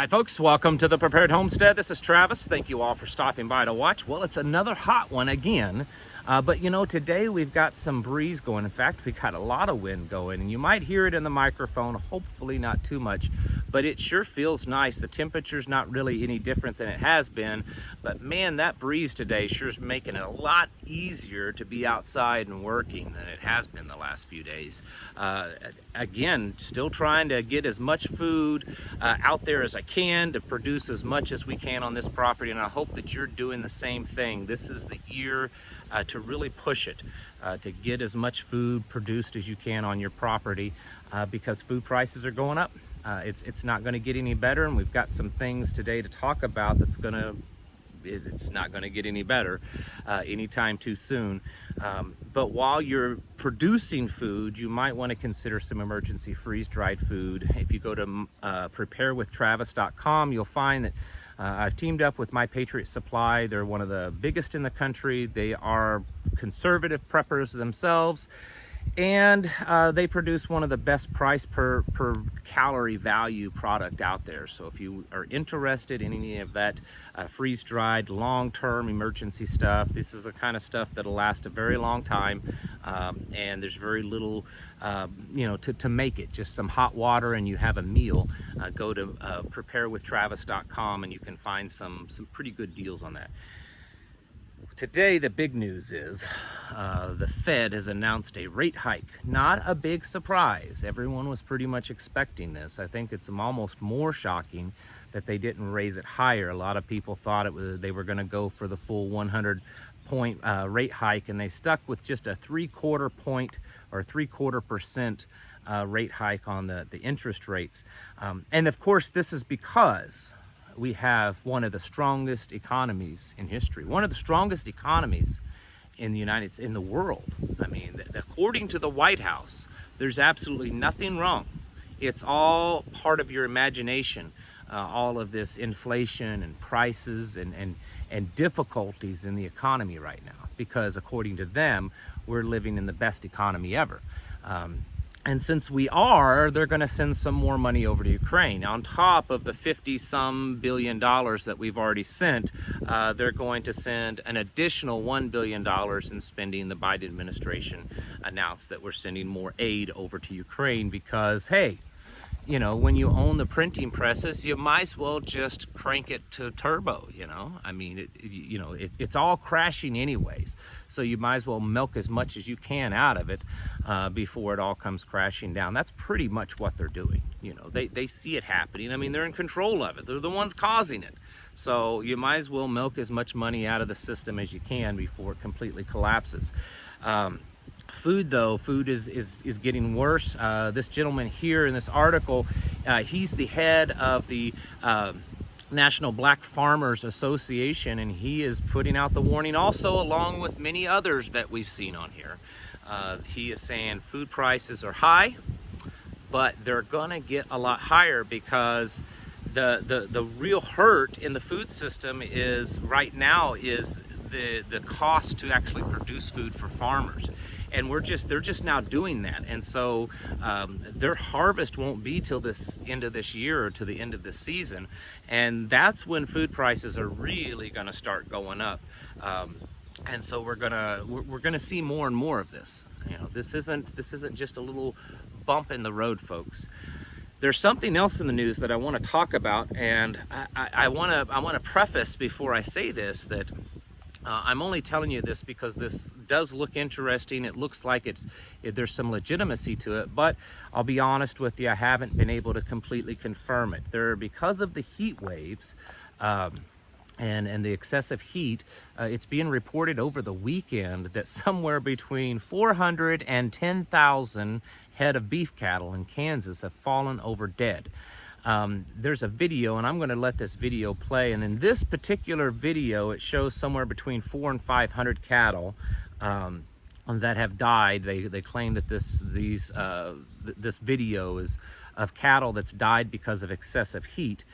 Hi folks, welcome to the Prepared Homestead. This is Travis. Thank you all for stopping by to watch. Well, it's another hot one again. But you know, today we've got some breeze going. In fact, we got a lot of wind going, and you might hear it in the microphone, hopefully not too much, but it sure feels nice. The temperature's not really any different than it has been, but man, that breeze today sure is making it a lot easier to be outside and working than it has been the last few days. Again, still trying to get as much food out there as I can to produce as much as we can on this property, and I hope that you're doing the same thing. This is the year to really push it, to get as much food produced as you can on your property, because food prices are going up. It's not going to get any better, and we've got some things today to talk about it's not going to get any better anytime too soon. But while you're producing food, you might want to consider some emergency freeze-dried food. If you go to preparewithtravis.com, you'll find that I've teamed up with My Patriot Supply. They're one of the biggest in the country. They are conservative preppers themselves, and they produce one of the best price per calorie value product out there. So if you are interested in any of that freeze-dried, long-term emergency stuff, this is the kind of stuff that'll last a very long time, and there's very little to make it. Just some hot water and you have a meal. Go to preparewithtravis.com and you can find some pretty good deals on that. Today, the big news is the Fed has announced a rate hike. Not a big surprise. Everyone was pretty much expecting this. I think it's almost more shocking that they didn't raise it higher. A lot of people thought they were going to go for the full 100-point rate hike, and they stuck with just a 3/4 point or 3/4% rate hike on the interest rates. And of course, this is because we have one of the strongest economies in history, one of the strongest economies in the world. I mean, according to the White House, there's absolutely nothing wrong. It's all part of your imagination, all of this inflation and prices and difficulties in the economy right now, because according to them, we're living in the best economy ever. And since we are, they're going to send some more money over to Ukraine. On top of the 50-some billion dollars that we've already sent, they're going to send an additional $1 billion in spending. The Biden administration announced that we're sending more aid over to Ukraine because, hey, you know, when you own the printing presses, you might as well just crank it to turbo, you know? I mean, it's all crashing anyways. So you might as well milk as much as you can out of it before it all comes crashing down. That's pretty much what they're doing. You know, they see it happening. I mean, they're in control of it. They're the ones causing it. So you might as well milk as much money out of the system as you can before it completely collapses. Food, though, is getting worse. This gentleman here in this article, he's the head of the National Black Farmers Association, and he is putting out the warning also, along with many others that we've seen on here. He is saying food prices are high, but they're gonna get a lot higher because the real hurt in the food system is right now is the cost to actually produce food for farmers. And they're just now doing that. And so their harvest won't be till this end of this year or to the end of this season. And that's when food prices are really gonna start going up. And so we're gonna see more and more of this. You know, this isn't just a little bump in the road, folks. There's something else in the news that I wanna talk about, and I wanna preface before I say this that I'm only telling you this because this does look interesting. It looks like there's some legitimacy to it, but I'll be honest with you, I haven't been able to completely confirm it. Because of the heat waves and the excessive heat, it's being reported over the weekend that somewhere between 400 and 10,000 head of beef cattle in Kansas have fallen over dead. There's a video, and I'm going to let this video play, and in this particular video it shows somewhere between 400 and 500 cattle that have died. They claim that this video is of cattle that's died because of excessive heat.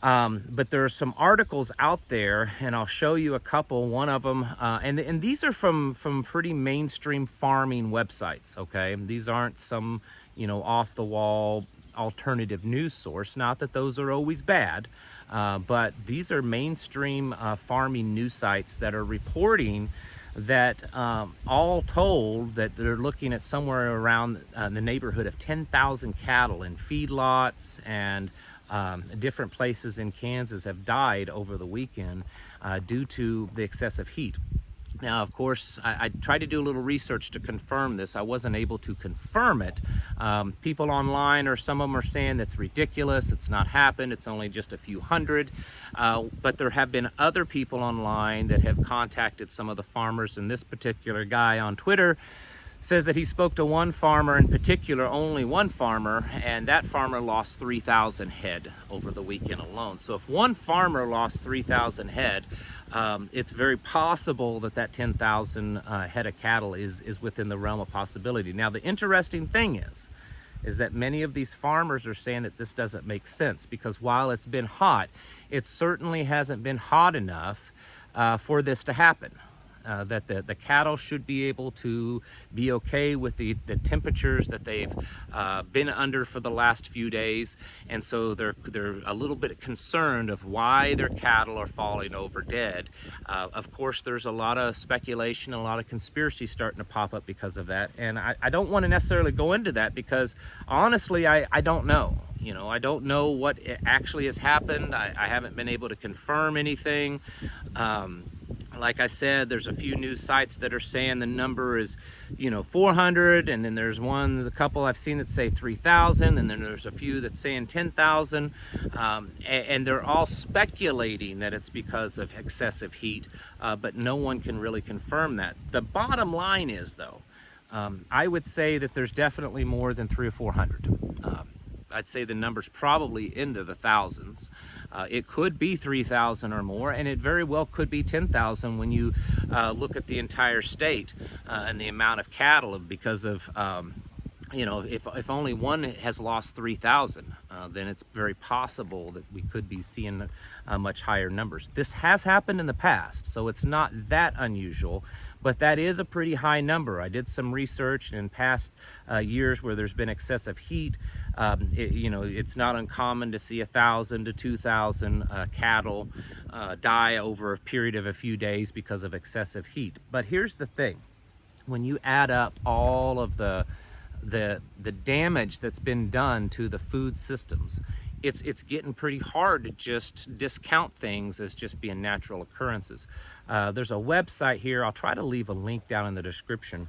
But there are some articles out there, and I'll show you a couple. One of them, and these are from pretty mainstream farming websites. Okay, these aren't some off the wall alternative news source. Not that those are always bad, but these are mainstream farming news sites that are reporting that all told that they're looking at somewhere around the neighborhood of 10,000 cattle in feedlots and different places in Kansas have died over the weekend due to the excessive heat. Now, of course, I tried to do a little research to confirm this. I wasn't able to confirm it. People online, or some of them are saying that's ridiculous, it's not happened, it's only just a few hundred. But there have been other people online that have contacted some of the farmers, and this particular guy on Twitter says that he spoke to one farmer in particular, only one farmer, and that farmer lost 3,000 head over the weekend alone. So if one farmer lost 3,000 head, it's very possible that that 10,000 head of cattle is within the realm of possibility. Now, the interesting thing is that many of these farmers are saying that this doesn't make sense, because while it's been hot, it certainly hasn't been hot enough for this to happen. That the cattle should be able to be okay with the temperatures that they've been under for the last few days, and so they're a little bit concerned of why their cattle are falling over dead. Of course, there's a lot of speculation, a lot of conspiracy starting to pop up because of that, and I don't want to necessarily go into that, because honestly, I don't know. You know, I don't know what actually has happened. I haven't been able to confirm anything. Like I said, there's a few news sites that are saying the number is, 400, and then there's a couple I've seen that say 3,000, and then there's a few that's saying 10,000, and they're all speculating that it's because of excessive heat, but no one can really confirm that. The bottom line is, though, I would say that there's definitely more than 300 or 400. I'd say the number's probably into the thousands. It could be 3,000 or more, and it very well could be 10,000 when you look at the entire state and the amount of cattle, because of if only one has lost 3,000, then it's very possible that we could be seeing much higher numbers. This has happened in the past, so it's not that unusual, but that is a pretty high number. I did some research in past years where there's been excessive heat. It's not uncommon to see 1,000 to 2,000 cattle die over a period of a few days because of excessive heat. But here's the thing: when you add up all of the damage that's been done to the food systems, it's getting pretty hard to just discount things as just being natural occurrences. There's a website here, I'll try to leave a link down in the description,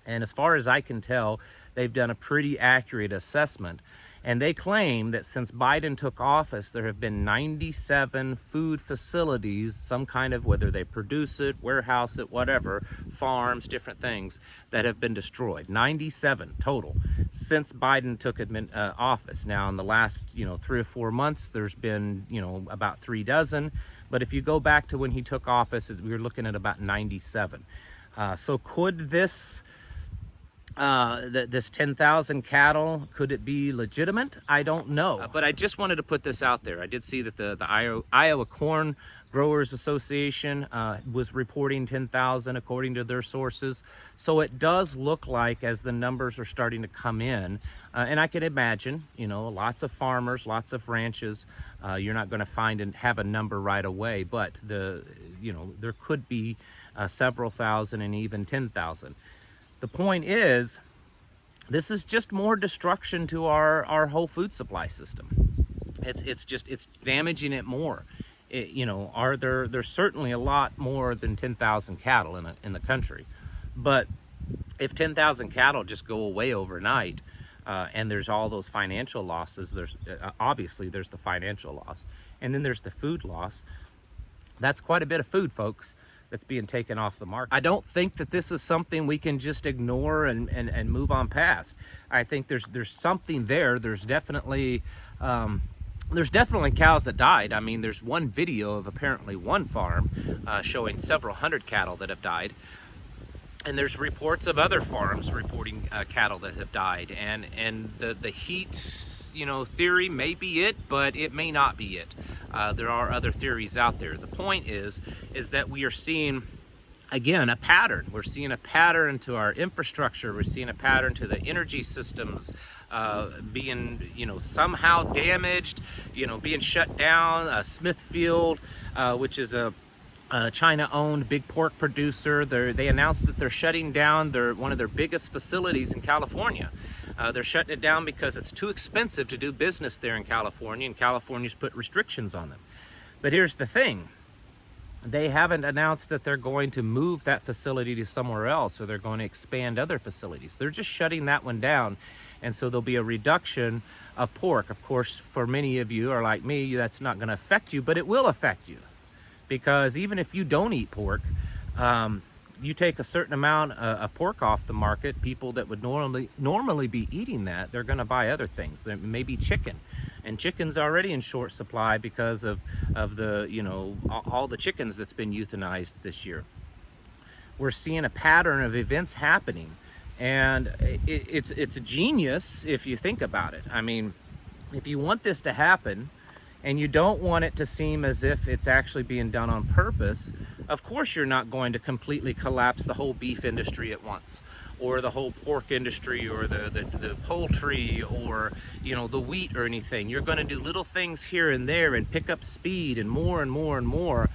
and as far as I can tell, they've done a pretty accurate assessment, and they claim that since Biden took office, there have been 97 food facilities, some kind of, whether they produce it, warehouse it, whatever, farms, different things, that have been destroyed. 97 total since Biden took office. Now, in the last 3 or 4 months, there's been about 3 dozen, but if you go back to when he took office, we were looking at about 97. So could this this 10,000 cattle, could it be legitimate? I don't know, but I just wanted to put this out there. I did see that the Iowa Corn Growers Association was reporting 10,000 according to their sources. So it does look like, as the numbers are starting to come in, and I can imagine, lots of farmers, lots of ranches, you're not going to find and have a number right away, but there could be several thousand and even 10,000. The point is, this is just more destruction to our whole food supply system. It's damaging it more. There's certainly a lot more than 10,000 cattle in the country, but if 10,000 cattle just go away overnight, and there's all those financial losses, there's the financial loss, and then there's the food loss. That's quite a bit of food, folks, that's being taken off the market. I don't think that this is something we can just ignore and move on past. I think there's something there. There's definitely cows that died. I mean, there's one video of apparently one farm showing several hundred cattle that have died. And there's reports of other farms reporting cattle that have died. And the heat, theory may be it, but it may not be it. There are other theories out there. The point is that we are seeing again, a pattern. We're seeing a pattern to our infrastructure. We're seeing a pattern to the energy systems being, somehow damaged, being shut down. Smithfield, which is a China-owned big pork producer, they announced that they're shutting down one of their biggest facilities in California. They're shutting it down because it's too expensive to do business there in California, and California's put restrictions on them. But here's the thing. They haven't announced that they're going to move that facility to somewhere else, or they're going to expand other facilities. They're just shutting that one down. And so there'll be a reduction of pork. Of course, for many of you, or like me, that's not going to affect you, but it will affect you. Because even if you don't eat pork, you take a certain amount of pork off the market, people that would normally be eating that, they're going to buy other things. There may be chicken. And chicken's already in short supply because of the, all the chickens that's been euthanized this year. We're seeing a pattern of events happening, and it's a genius if you think about it. I mean, if you want this to happen and you don't want it to seem as if it's actually being done on purpose, of course you're not going to completely collapse the whole beef industry at once, or the whole pork industry, or the poultry, or the wheat or anything. You're going to do little things here and there and pick up speed and more and more and more,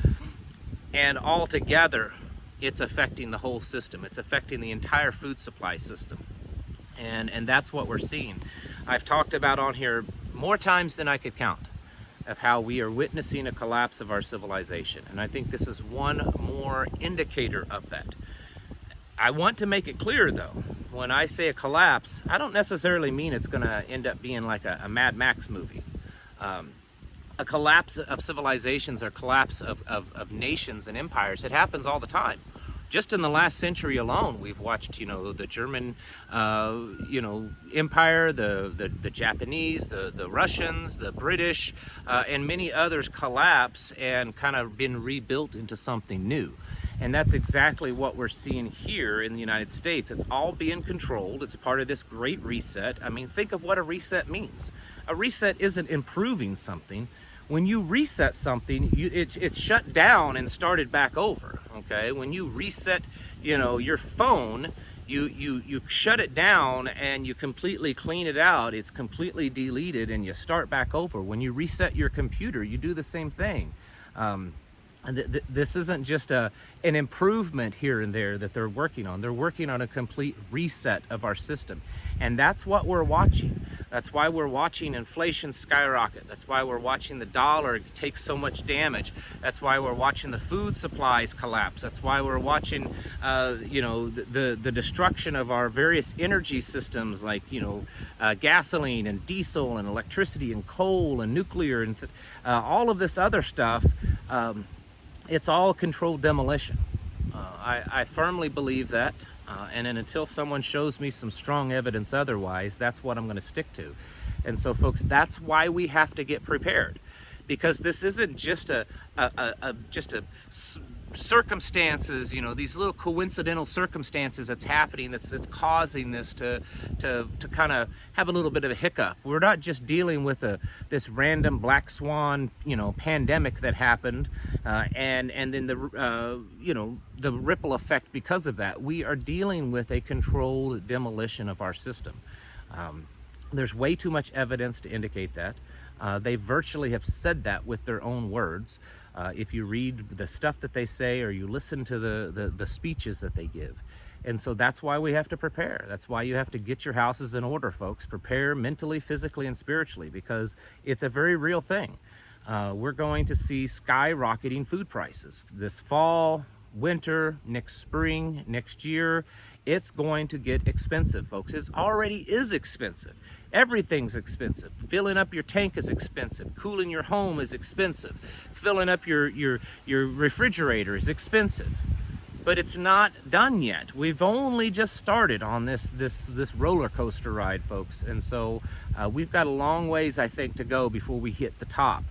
and all together it's affecting the whole system. It's affecting the entire food supply system, and that's what we're seeing. I've talked about on here more times than I could count of how we are witnessing a collapse of our civilization, and I think this is one more indicator of that. I want to make it clear, though, when I say a collapse, I don't necessarily mean it's going to end up being like a Mad Max movie. A collapse of civilizations, or collapse of nations and empires, it happens all the time. Just in the last century alone, we've watched, the German, empire, the Japanese, the Russians, the British, and many others collapse and kind of been rebuilt into something new. And that's exactly what we're seeing here in the United States. It's all being controlled. It's part of this great reset. I mean, think of what a reset means. A reset isn't improving something. When you reset something, it's shut down and started back over, okay? When you reset, your phone, you shut it down and you completely clean it out. It's completely deleted and you start back over. When you reset your computer, you do the same thing. This isn't just an improvement here and there that they're working on. They're working on a complete reset of our system. And that's what we're watching. That's why we're watching inflation skyrocket. That's why we're watching the dollar take so much damage. That's why we're watching the food supplies collapse. That's why we're watching, the destruction of our various energy systems, like, gasoline and diesel and electricity and coal and nuclear and all of this other stuff. It's all controlled demolition. I firmly believe that, and then until someone shows me some strong evidence otherwise, that's what I'm going to stick to. And so, folks, that's why we have to get prepared, because this isn't just circumstances, these little coincidental circumstances that's happening that's causing this to kind of have a little bit of a hiccup. We're not just dealing with this random black swan, pandemic that happened, and then the ripple effect because of that. We are dealing with a controlled demolition of our system. There's way too much evidence to indicate that. They virtually have said that with their own words. If you read the stuff that they say, or you listen to the speeches that they give. And so that's why we have to prepare. That's why you have to get your houses in order, folks. Prepare mentally, physically, and spiritually, because it's a very real thing. We're going to see skyrocketing food prices this fall, winter, next spring, next year. It's going to get expensive, folks. It already is expensive. Everything's expensive. Filling up your tank is expensive. Cooling your home is expensive. Filling up your refrigerator is expensive. But it's not done yet. We've only just started on this roller coaster ride, folks. And so we've got a long ways, I think, to go before we hit the top.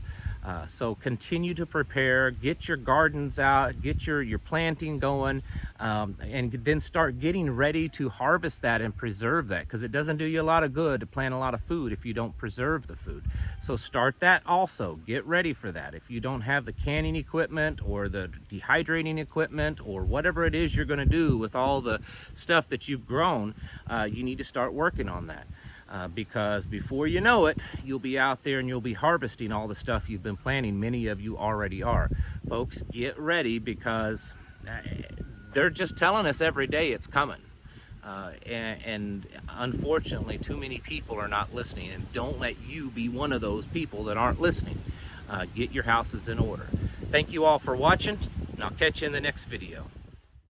So continue to prepare, get your gardens out, get your planting going, and then start getting ready to harvest that and preserve that, because it doesn't do you a lot of good to plant a lot of food if you don't preserve the food. So start that also. Get ready for that. If you don't have the canning equipment or the dehydrating equipment or whatever it is you're going to do with all the stuff that you've grown, you need to start working on that. Because before you know it, you'll be out there and you'll be harvesting all the stuff you've been planting. Many of you already are. Folks, get ready, because they're just telling us every day it's coming. And unfortunately, too many people are not listening, and don't let you be one of those people that aren't listening. Get your houses in order. Thank you all for watching, and I'll catch you in the next video.